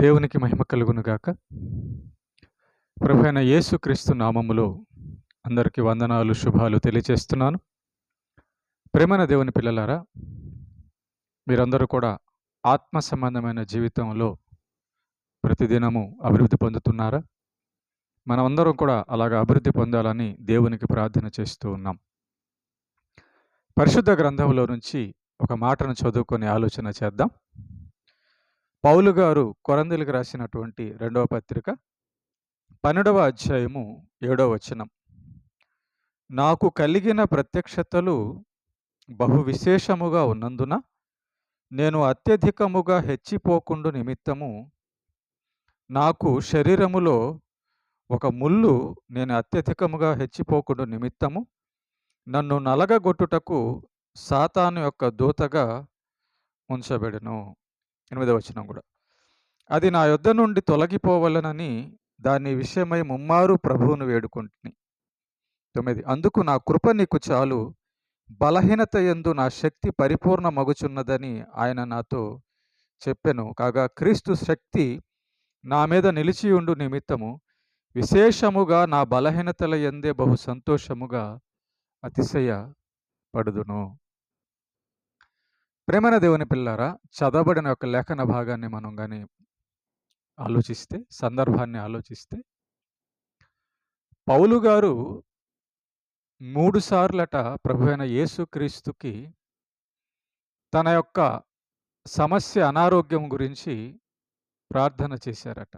దేవునికి మహిమ కలుగును గాక. ప్రభువైన యేసుక్రీస్తు నామములో అందరికీ వందనాలు, శుభాలు తెలియచేస్తున్నాను. ప్రేమైన దేవుని పిల్లలారా, మీరందరూ కూడా ఆత్మ సంబంధమైన జీవితంలో ప్రతిదినము అభివృద్ధి పొందుతున్నారా? మనమందరం కూడా అలాగా అభివృద్ధి పొందాలని దేవునికి ప్రార్థన చేస్తూ ఉన్నాం. పరిశుద్ధ గ్రంథంలో నుంచి ఒక మాటను చదువుకొని ఆలోచన చేద్దాం. పౌలు గారు కొరంథీయులకు రాసినటువంటి 2వ పత్రిక 12వ అధ్యాయము 7వ వచనం. నాకు కలిగిన ప్రత్యక్షతలు బహు విశేషముగా ఉన్నందున నేను అత్యధికముగా హెచ్చిపోకుండు నిమిత్తము నాకు శరీరములో ఒక ముళ్ళు నేను అత్యధికముగా హెచ్చిపోకుండు నిమిత్తము నన్ను నలగగొట్టుటకు సాతాను యొక్క దూతగా ఉంచబెడెను. 8వ వచనం కూడా. అది నా యొద్ద నుండి తొలగిపోవలనని దాని విషయమై ముమ్మారు ప్రభువును వేడుకుంటుని. 9. అందుకు నా కృప నీకు చాలు, బలహీనత యందు నా శక్తి పరిపూర్ణ మగుచున్నదని ఆయన నాతో చెప్పెను. కాగా క్రీస్తు శక్తి నా మీద నిలిచియుండు నిమిత్తము విశేషముగా నా బలహీనతల యందే బహు సంతోషముగా అతిశయ పడుదును. ప్రేమైన దేవుని పిల్లారా, చదవబడిన ఒక లేఖన భాగాన్ని మనం కానీ ఆలోచిస్తే, సందర్భాన్ని ఆలోచిస్తే, పౌలు గారు 3 సార్లట ప్రభువైన యేసుక్రీస్తుకి తన యొక్క సమస్య అనారోగ్యం గురించి ప్రార్థన చేశారట.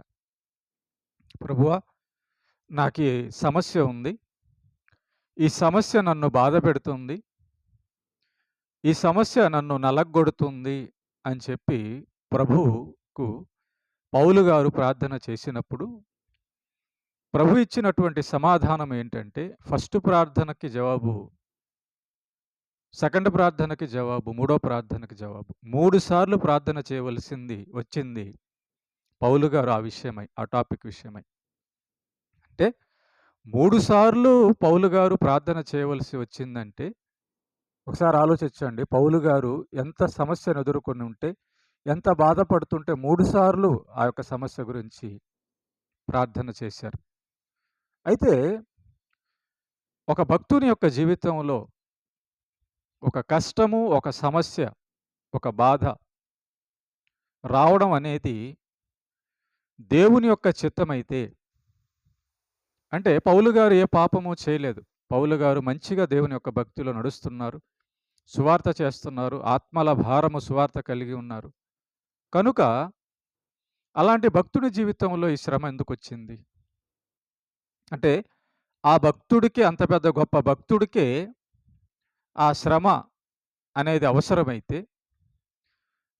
ప్రభువా, నాకు ఈ సమస్య ఉంది, ఈ సమస్య నన్ను బాధ పెడుతుంది, ఈ సమస్య నన్ను నలగొడుతుంది అని చెప్పి ప్రభువుకు పౌలు గారు ప్రార్థన చేసినప్పుడు ప్రభు ఇచ్చినటువంటి సమాధానం ఏంటంటే, ఫస్ట్ ప్రార్థనకి జవాబు, సెకండ్ ప్రార్థనకి జవాబు, మూడో ప్రార్థనకి జవాబు. 3 సార్లు ప్రార్థన చేయవలసింది వచ్చింది పౌలు గారు ఆ విషయమై, ఆ టాపిక్ విషయమై. అంటే 3 సార్లు పౌలు గారు ప్రార్థన చేయవలసి వచ్చిందంటే ఒకసారి ఆలోచించండి. పౌలు గారు ఎంత సమస్యను ఎదుర్కొని ఉంటే, ఎంత బాధపడుతుంటే 3 సార్లు ఆ యొక్క సమస్య గురించి ప్రార్థన చేశారు. అయితే ఒక భక్తుని యొక్క జీవితంలో ఒక కష్టము, ఒక సమస్య, ఒక బాధ రావడం అనేది దేవుని యొక్క చిత్తమైతే, అంటే పౌలు గారు ఏ పాపము చేయలేదు. పౌలు గారు మంచిగా దేవుని యొక్క భక్తిలో నడుస్తున్నారు, సువార్త చేస్తున్నారు, ఆత్మల భారము సువార్త కలిగి ఉన్నారు. కనుక అలాంటి భక్తుడి జీవితంలో ఈ శ్రమ ఎందుకు వచ్చింది అంటే, ఆ భక్తుడికి, అంత పెద్ద గొప్ప భక్తుడికే ఆ శ్రమ అనేది అవసరమైతే,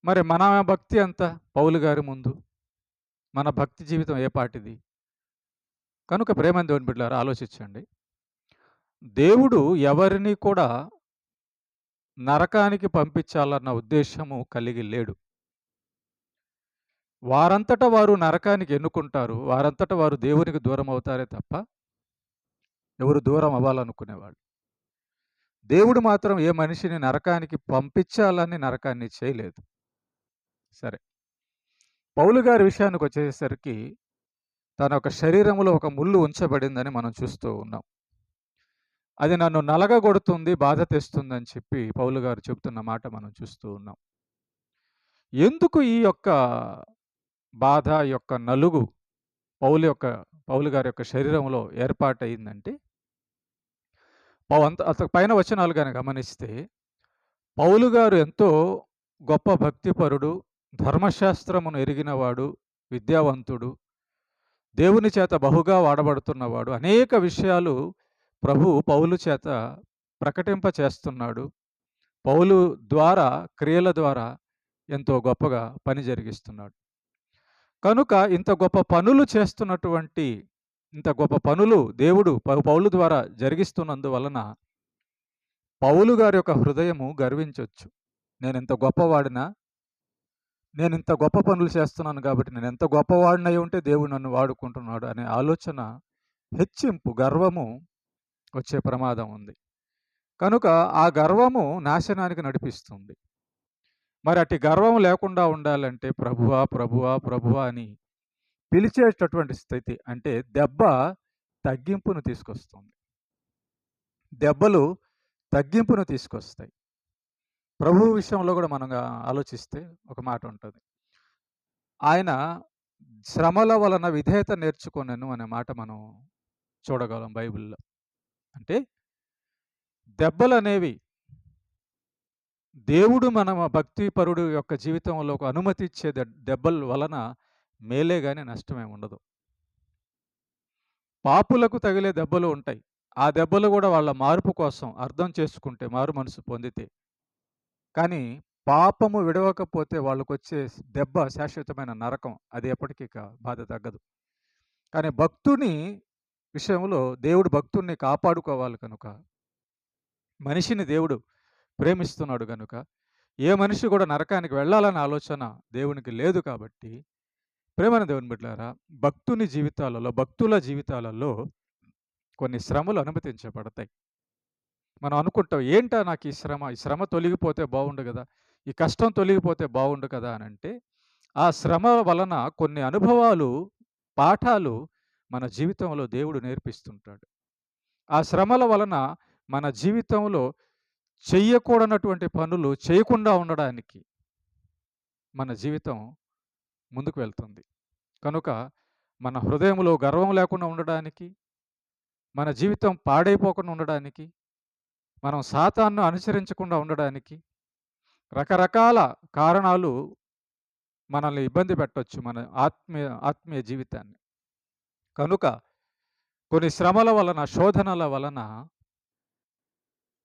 మరి మన భక్తి అంత పౌలు గారి ముందు మన భక్తి జీవితం ఏ పాటిది? కనుక ప్రేమని దేవుని బిడ్డలారా, ఆలోచించండి. దేవుడు ఎవరిని కూడా నరకానికి పంపించాలన్న ఉద్దేశము కలిగి లేడు. వారంతట వారు నరకానికి ఎన్నుకుంటారు, వారంతట వారు దేవునికి దూరం అవుతారే తప్ప ఎవరు దూరం అవ్వాలనుకునేవాళ్ళు. దేవుడు మాత్రం ఏ మనిషిని నరకానికి పంపించాలని నరకాన్ని చేయలేదు. సరే, పౌలు గారి విషయానికి వచ్చేసరికి తన యొక్క శరీరంలో ఒక ముళ్ళు ఉంచబడిందని మనం చూస్తూ ఉన్నాం. అది నన్ను నలగగొడుతుంది, బాధ తెస్తుందని చెప్పి పౌలు గారు చెబుతున్న మాట మనం చూస్తూ ఉన్నాం. ఎందుకు ఈ యొక్క బాధ, ఈ యొక్క నలుగు పౌలు గారి యొక్క శరీరంలో ఏర్పాటయిందంటే, పైన వచనాలు కానీ గమనిస్తే, పౌలు గారు ఎంతో గొప్ప భక్తిపరుడు, ధర్మశాస్త్రమును ఎరిగినవాడు, విద్యావంతుడు, దేవుని చేత బహుగా వాడబడుతున్నవాడు. అనేక విషయాలు పౌలు చేత ప్రకటింప చేస్తున్నాడు. పౌలు ద్వారా, క్రియల ద్వారా ఎంతో గొప్పగా పని జరిగిస్తున్నాడు. కనుక ఇంత గొప్ప పనులు చేస్తున్నటువంటి, ఇంత గొప్ప పనులు దేవుడు పౌలు ద్వారా జరిగిస్తున్నందువలన పౌలు గారి యొక్క హృదయము గర్వించవచ్చు. నేను ఇంత గొప్పవాడినా, నేను ఇంత గొప్ప పనులు చేస్తున్నాను కాబట్టి నేను ఎంత గొప్పవాడినై ఉంటే దేవుడు నన్ను వాడుకుంటున్నాడు అనే ఆలోచన, హెచ్చింపు, గర్వము వచ్చే ప్రమాదం ఉంది. కనుక ఆ గర్వము నాశనానికి నడిపిస్తుంది. మరి అట్టి గర్వం లేకుండా ఉండాలంటే ప్రభువా, ప్రభువా, ప్రభువా అని పిలిచేటటువంటి స్థితి. అంటే దెబ్బ తగ్గింపును తీసుకొస్తుంది. దెబ్బలు తగ్గింపును తీసుకొస్తాయి. ప్రభువు విషయంలో గూడా మనం ఆలోచిస్తే ఒక మాట ఉంటది. ఆయన శ్రమల వలన విధేయత నేర్చుకొనెను అనే మాట మనం చూడగలం బైబిల్‌లో. అంటే దెబ్బలనేవి దేవుడు మన భక్తిపరుడు యొక్క జీవితంలో ఒక అనుమతి ఇచ్చే దెబ్బల వలన మేలే గాని నష్టమేమి ఉండదు. పాపులకు తగిలే దెబ్బలు ఉంటాయి. ఆ దెబ్బలు గూడా వాళ్ళ మార్పు కోసం అర్థం చేసుకుంటే, మారు మనసు పొందితే. కానీ పాపము విడవకపోతే వాళ్ళకొచ్చే దెబ్బ శాశ్వతమైన నరకం. అది ఎప్పటికీ బాధ తగ్గదు. కానీ భక్తుని విషయంలో దేవుడు భక్తుడిని కాపాడుకోవాలి కనుక, మనిషిని దేవుడు ప్రేమిస్తున్నాడు గనుక, ఏ మనిషి కూడా నరకానికి వెళ్ళాలన్న ఆలోచన దేవునికి లేదు కాబట్టి, ప్రేమైన దేవుని బిడ్డలారా, భక్తుల జీవితాలలో కొన్ని శ్రమలు అనుమతించబడతాయి. మనం అనుకుంటాం, ఏంటా నాకు ఈ శ్రమ? ఈ శ్రమ తొలగిపోతే బావుండు గదా! ఈ కష్టం తొలగిపోతే బావుండు కదా! అనంటే, ఆ శ్రమ వలన కొన్ని అనుభవాలు, పాఠాలు మన జీవితంలో దేవుడు నేర్పిస్తుంటాడు. ఆ శ్రమల వలన మన జీవితంలో చెయ్యకూడనటువంటి పనులు చేయకుండా ఉండడానికి మన జీవితం ముందుకు వెళ్తుంది. కనుక మన హృదయంలో గర్వం లేకుండా ఉండడానికి, మన జీవితం పాడైపోకుండా ఉండడానికి, మనం సాతానును అనుసరించకుండా ఉండడానికి రకరకాల కారణాలు మనల్ని ఇబ్బంది పెట్టొచ్చు మన ఆత్మీయ జీవితాన్ని. కనుక కొన్ని శ్రమల వలన, శోధనల వలన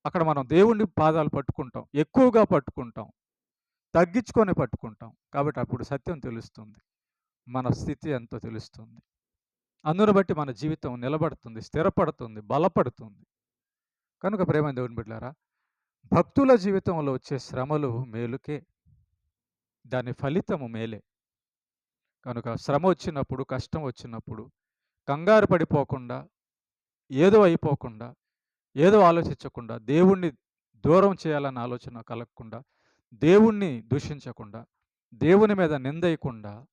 అక్కడ మనం దేవుని పాదాలు పట్టుకుంటాం. ఎక్కువగా పట్టుకుంటాం. తగ్గించుకొని పట్టుకుంటాం. కాబట్టి అప్పుడు సత్యం తెలుస్తుంది. మన స్థితి ఎంతో తెలుస్తుంది. అందును బట్టి మన జీవితం నిలబడుతుంది, స్థిరపడుతుంది, బలపడుతుంది. కనుక ప్రేమైన దేవుని బిడ్డలారా, భక్తుల జీవితంలో వచ్చే శ్రమలు మేలుకే. దాని ఫలితము మేలే. కనుక శ్రమ వచ్చినప్పుడు, కష్టం వచ్చినప్పుడు కంగారు పడిపోకుండా, ఏదో అయిపోకుండా, ఏదో ఆలోచించకుండా, దేవుణ్ణి దూరం చేయాలన్న ఆలోచన కలగకుండా, దేవుణ్ణి దూషించకుండా, దేవుని మీద నిందేయకుండా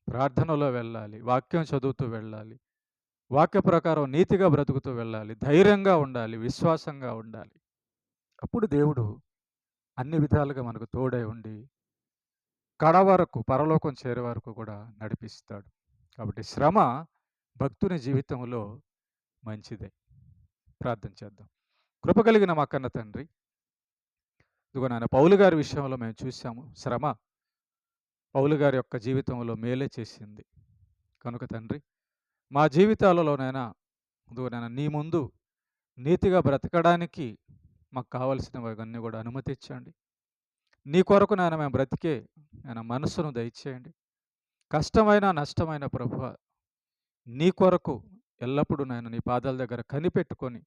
ప్రార్థనలో వెళ్ళాలి. వాక్యం చదువుతూ వెళ్ళాలి. వాక్య ప్రకారం నీతిగా బ్రతుకుతూ వెళ్ళాలి. ధైర్యంగా ఉండాలి. విశ్వాసంగా ఉండాలి. అప్పుడు దేవుడు అన్ని విధాలుగా మనకు తోడై ఉండి కడ వరకు, పరలోకం చేరే వరకు కూడా నడిపిస్తాడు. కాబట్టి శ్రమ భక్తుని జీవితంలో మంచిదే. ప్రార్థన చేద్దాం. కృప కలిగిన మా కన్న తండ్రి, ఇదిగో నాయన పౌలు గారి విషయంలో మేము చూసాము. శ్రమ పౌలు గారి యొక్క జీవితంలో మేలే చేసింది. కనుక తండ్రి, మా జీవితాలలోనైనా ఇదిగో నాయన నీ ముందు నీతిగా బ్రతకడానికి మాకు కావలసినవన్నీ కూడా అనుమతించండి. నీ కొరకు నాయన మేము బ్రతికే నాయన మనస్సును దయచేయండి. కష్టమైన, నష్టమైన ప్రభువా, నీ కొరకు ఎల్లప్పుడూ నాయన నీ పాదాల దగ్గర కనిపెట్టుకొని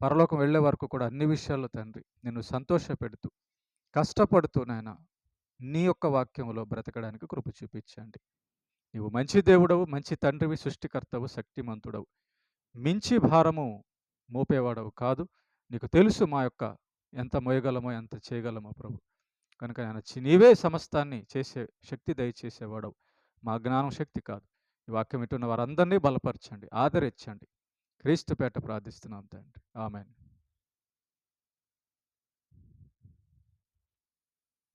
పరలోకం వెళ్ళే వరకు కూడా అన్ని విషయాల్లో తండ్రి నిన్ను సంతోషపెడుతూ, కష్టపడుతూ నాయన నీ యొక్క వాక్యంలో బ్రతకడానికి కృప చూపించండి. నీవు మంచి దేవుడవు, మంచి తండ్రివి, సృష్టికర్తవు, శక్తిమంతుడవు. మించి భారము మోపేవాడవు కాదు. నీకు తెలుసు మా యొక్క ఎంత మోయగలమో, ఎంత చేయగలమో ప్రభు. కనుక నీవే సమస్తాన్ని చేసే శక్తి దయచేసేవాడవు. మా జ్ఞానం శక్తి కాదు. ఈ వాక్యం వింటున్న వారందరినీ బలపరచండి, ఆదరించండి. క్రీస్తు పేట ప్రార్థిస్తున్నాం తండ్రి. ఆమేన్.